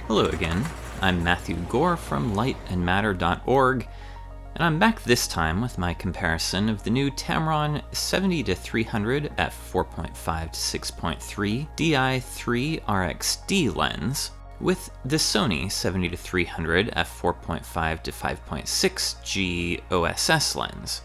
Hello again, I'm Matthew Gore from lightandmatter.org, and I'm back this time with my comparison of the new Tamron 70-300 f4.5 to 6.3 Di III RXD lens with the Sony 70-300 f4.5 to 5.6 G OSS lens.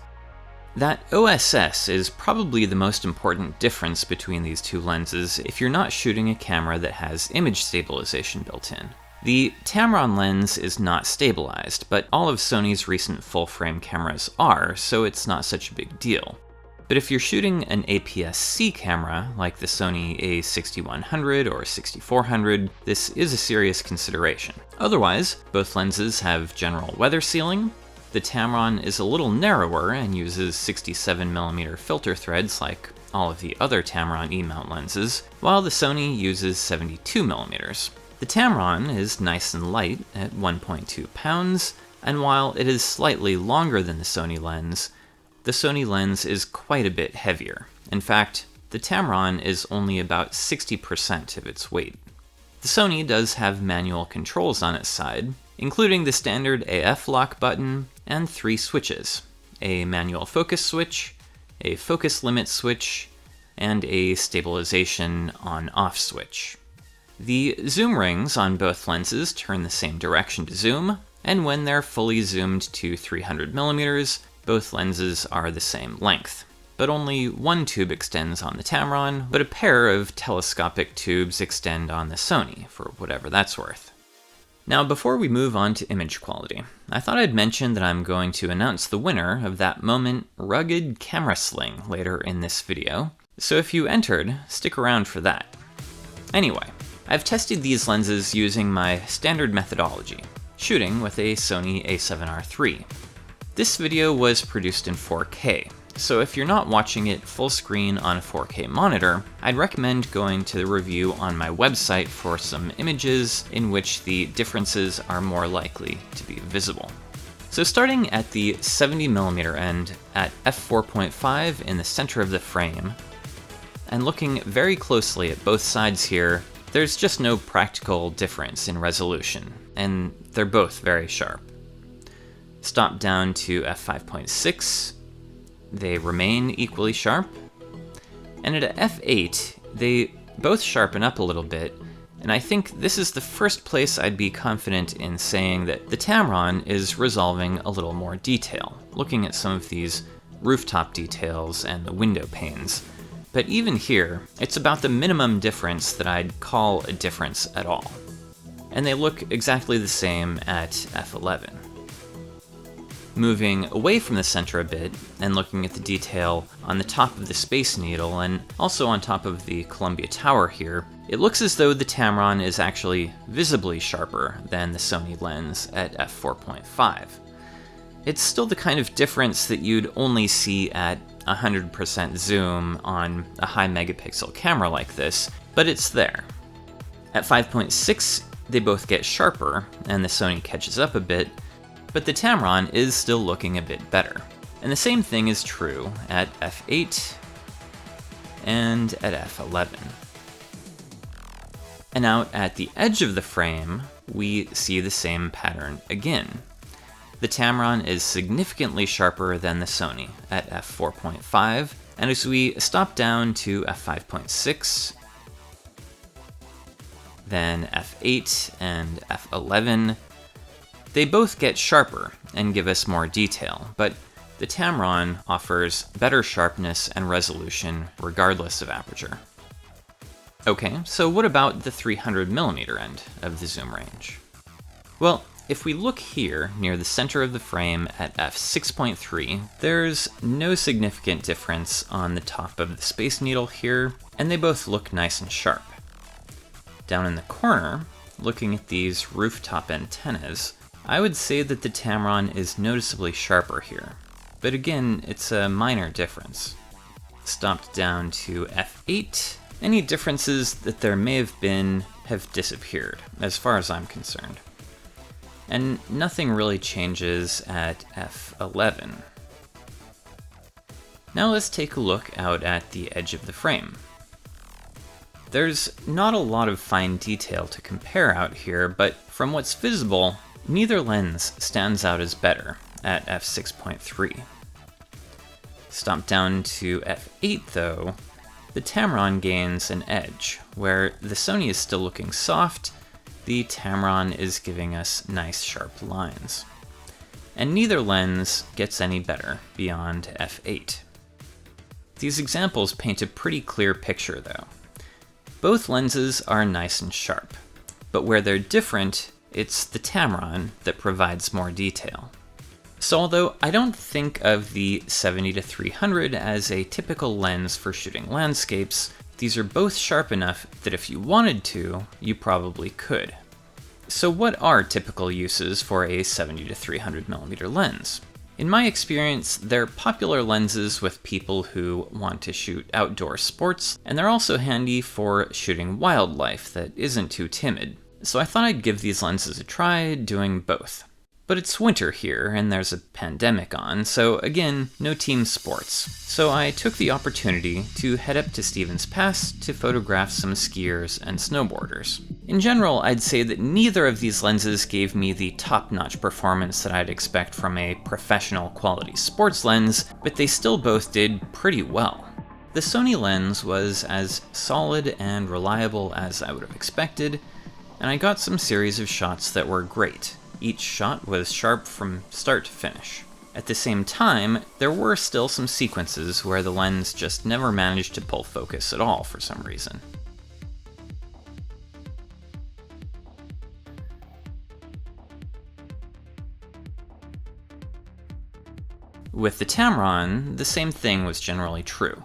That OSS is probably the most important difference between these two lenses if you're not shooting a camera that has image stabilization built in. The Tamron lens is not stabilized, but all of Sony's recent full-frame cameras are, so it's not such a big deal. But if you're shooting an APS-C camera, like the Sony a6100 or 6400, this is a serious consideration. Otherwise, both lenses have general weather sealing. The Tamron is a little narrower and uses 67mm filter threads like all of the other Tamron E-mount lenses, while the Sony uses 72mm. The Tamron is nice and light at 1.2 pounds, and while it is slightly longer than the Sony lens is quite a bit heavier. In fact, the Tamron is only about 60% of its weight. The Sony does have manual controls on its side, including the standard AF lock button and 3 switches: a manual focus switch, a focus limit switch, and a stabilization on-off switch. The zoom rings on both lenses turn the same direction to zoom, and when they're fully zoomed to 300mm, both lenses are the same length. But only one tube extends on the Tamron, but a pair of telescopic tubes extend on the Sony, for whatever that's worth. Now, before we move on to image quality, I thought I'd mention that I'm going to announce the winner of that Moment rugged camera sling later in this video, so if you entered, stick around for that. Anyway, I've tested these lenses using my standard methodology, shooting with a Sony a7R III. This video was produced in 4K, so if you're not watching it full screen on a 4K monitor, I'd recommend going to the review on my website for some images in which the differences are more likely to be visible. So starting at the 70mm end at f4.5 in the center of the frame, and looking very closely at both sides here, there's just no practical difference in resolution, and they're both very sharp. Stop down to f5.6, they remain equally sharp, and at f8, they both sharpen up a little bit, and I think this is the first place I'd be confident in saying that the Tamron is resolving a little more detail, looking at some of these rooftop details and the window panes. But even here, it's about the minimum difference that I'd call a difference at all. And they look exactly the same at f11. Moving away from the center a bit, and looking at the detail on the top of the Space Needle, and also on top of the Columbia Tower here, it looks as though the Tamron is actually visibly sharper than the Sony lens at f4.5. It's still the kind of difference that you'd only see at 100% zoom on a high megapixel camera like this, but it's there. At 5.6, they both get sharper, and the Sony catches up a bit, but the Tamron is still looking a bit better. And the same thing is true at f8 and at f11. And out at the edge of the frame, we see the same pattern again. The Tamron is significantly sharper than the Sony at f4.5, and as we stop down to f5.6, then f8 and f11, they both get sharper and give us more detail, but the Tamron offers better sharpness and resolution regardless of aperture. Okay, so what about the 300mm end of the zoom range? Well, if we look here near the center of the frame at f6.3, there's no significant difference on the top of the Space Needle here, and they both look nice and sharp. Down in the corner, looking at these rooftop antennas, I would say that the Tamron is noticeably sharper here, but again, it's a minor difference. Stopped down to f8, any differences that there may have been have disappeared, as far as I'm concerned. And nothing really changes at f11. Now let's take a look out at the edge of the frame. There's not a lot of fine detail to compare out here, but from what's visible, neither lens stands out as better at f6.3. Stop down to f8 though, the Tamron gains an edge. Where the Sony is still looking soft, the Tamron is giving us nice sharp lines. And neither lens gets any better beyond f8. These examples paint a pretty clear picture though. Both lenses are nice and sharp, but where they're different, it's the Tamron that provides more detail. So although I don't think of the 70-300 as a typical lens for shooting landscapes, these are both sharp enough that if you wanted to, you probably could. So what are typical uses for a 70-300mm lens? In my experience, they're popular lenses with people who want to shoot outdoor sports, and they're also handy for shooting wildlife that isn't too timid. So I thought I'd give these lenses a try doing both. But it's winter here, and there's a pandemic on, so again, no team sports. So I took the opportunity to head up to Stevens Pass to photograph some skiers and snowboarders. In general, I'd say that neither of these lenses gave me the top-notch performance that I'd expect from a professional quality sports lens, but they still both did pretty well. The Sony Lens was as solid and reliable as I would have expected, and I got some series of shots that were great. Each shot was sharp from start to finish. At the same time, there were still some sequences where the lens just never managed to pull focus at all for some reason. With the Tamron, the same thing was generally true.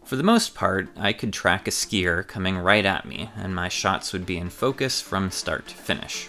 For the most part, I could track a skier coming right at me, and my shots would be in focus from start to finish.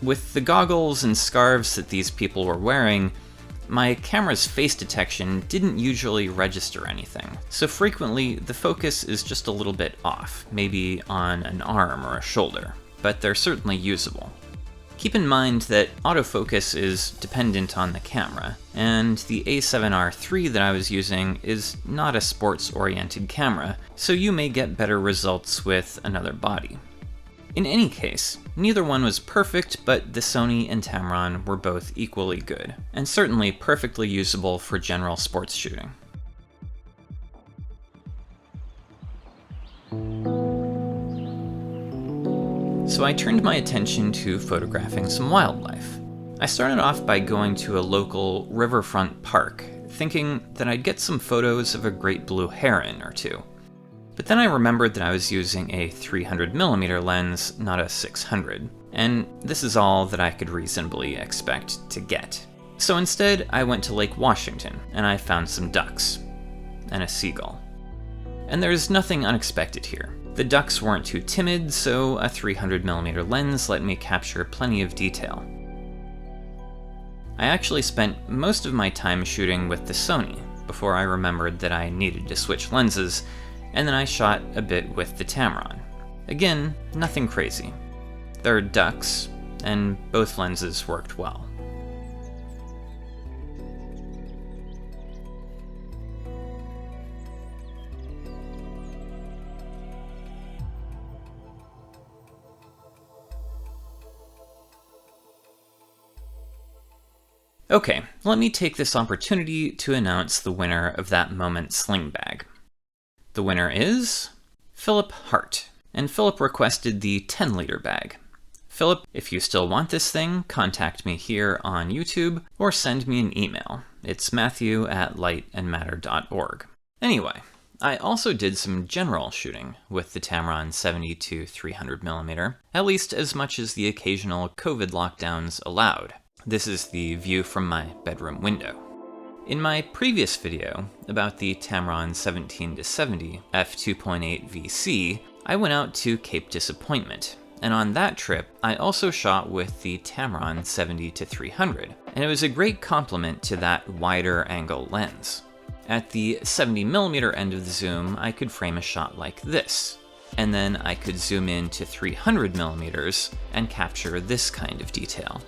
With the goggles and scarves that these people were wearing, my camera's face detection didn't usually register anything, so frequently the focus is just a little bit off, maybe on an arm or a shoulder, but they're certainly usable. Keep in mind that autofocus is dependent on the camera, and the A7R III that I was using is not a sports-oriented camera, so you may get better results with another body. In any case, neither one was perfect, but the Sony and Tamron were both equally good, and certainly perfectly usable for general sports shooting. So I turned my attention to photographing some wildlife. I started off by going to a local riverfront park, thinking that I'd get some photos of a great blue heron or two. But then I remembered that I was using a 300mm lens, not a 600, and this is all that I could reasonably expect to get. So instead, I went to Lake Washington, and I found some ducks, and a seagull. And there's nothing unexpected here. The ducks weren't too timid, so a 300mm lens let me capture plenty of detail. I actually spent most of my time shooting with the Sony, before I remembered that I needed to switch lenses, and then I shot a bit with the Tamron. Again, nothing crazy. There are ducks, and both lenses worked well. Okay, let me take this opportunity to announce the winner of that moment sling bag. The winner is Philip Hart, and Philip requested the 10-liter bag. Philip, if you still want this thing, contact me here on YouTube or send me an email. It's matthew@lightandmatter.org. Anyway, I also did some general shooting with the Tamron 70-300mm, at least as much as the occasional COVID lockdowns allowed. This is the view from my bedroom window. In my previous video about the Tamron 17-70 f2.8 VC, I went out to Cape Disappointment, and on that trip, I also shot with the Tamron 70-300, and it was a great complement to that wider angle lens. At the 70mm end of the zoom, I could frame a shot like this, and then I could zoom in to 300mm and capture this kind of detail.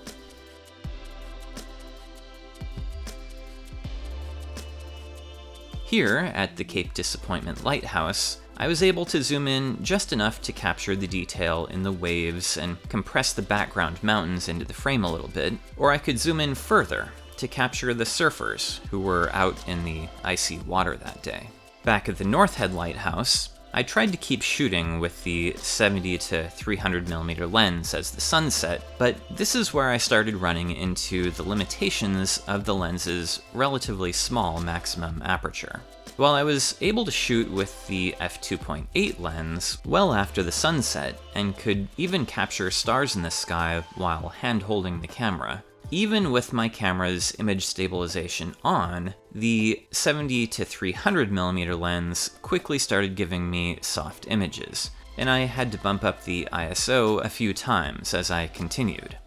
Here, at the Cape Disappointment Lighthouse, I was able to zoom in just enough to capture the detail in the waves and compress the background mountains into the frame a little bit, or I could zoom in further to capture the surfers who were out in the icy water that day. Back at the North Head Lighthouse, I tried to keep shooting with the 70-300mm lens as the sun set, but this is where I started running into the limitations of the lens's relatively small maximum aperture. While I was able to shoot with the f2.8 lens well after the sunset and could even capture stars in the sky while hand-holding the camera, even with my camera's image stabilization on, the 70-300mm lens quickly started giving me soft images, and I had to bump up the ISO a few times as I continued.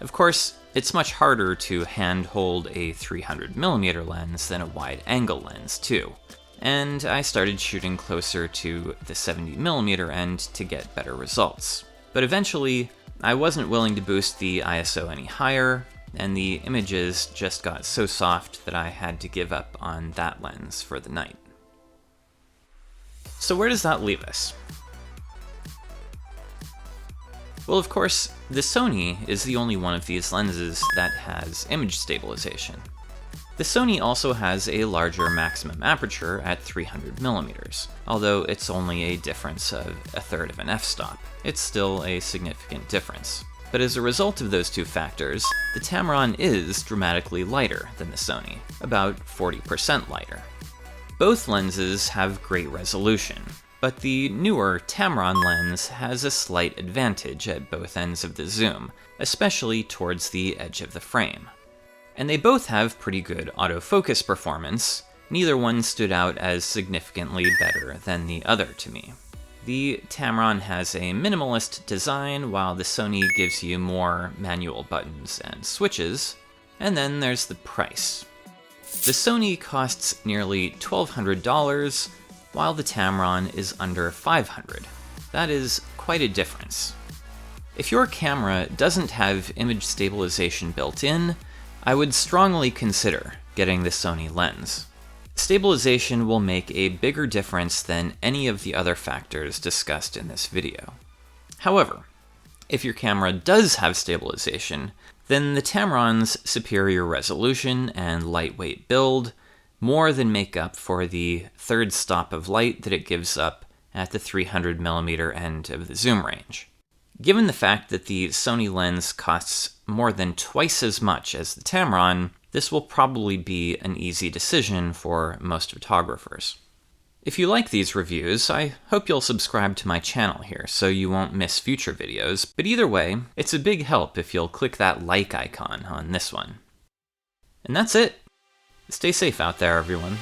Of course, it's much harder to hand-hold a 300mm lens than a wide-angle lens, too, and I started shooting closer to the 70mm end to get better results. But eventually, I wasn't willing to boost the ISO any higher, and the images just got so soft that I had to give up on that lens for the night. So where does that leave us? Well, of course, the Sony is the only one of these lenses that has image stabilization. The Sony also has a larger maximum aperture at 300mm, although it's only a difference of a third of an f-stop. It's still a significant difference. But as a result of those two factors, the Tamron is dramatically lighter than the Sony, about 40% lighter. Both lenses have great resolution, but the newer Tamron lens has a slight advantage at both ends of the zoom, especially towards the edge of the frame. And they both have pretty good autofocus performance. Neither one stood out as significantly better than the other to me. The Tamron has a minimalist design, while the Sony gives you more manual buttons and switches. And then there's the price. The Sony costs nearly $1,200, while the Tamron is under $500. That is quite a difference. If your camera doesn't have image stabilization built in, I would strongly consider getting the Sony Lens. Stabilization will make a bigger difference than any of the other factors discussed in this video. However, if your camera does have stabilization, then the Tamron's superior resolution and lightweight build more than make up for the third stop of light that it gives up at the 300mm end of the zoom range. Given the fact that the Sony Lens costs more than twice as much as the Tamron, this will probably be an easy decision for most photographers. If you like these reviews, I hope you'll subscribe to my channel here so you won't miss future videos, but either way, it's a big help if you'll click that like icon on this one. And that's it. Stay safe out there, everyone.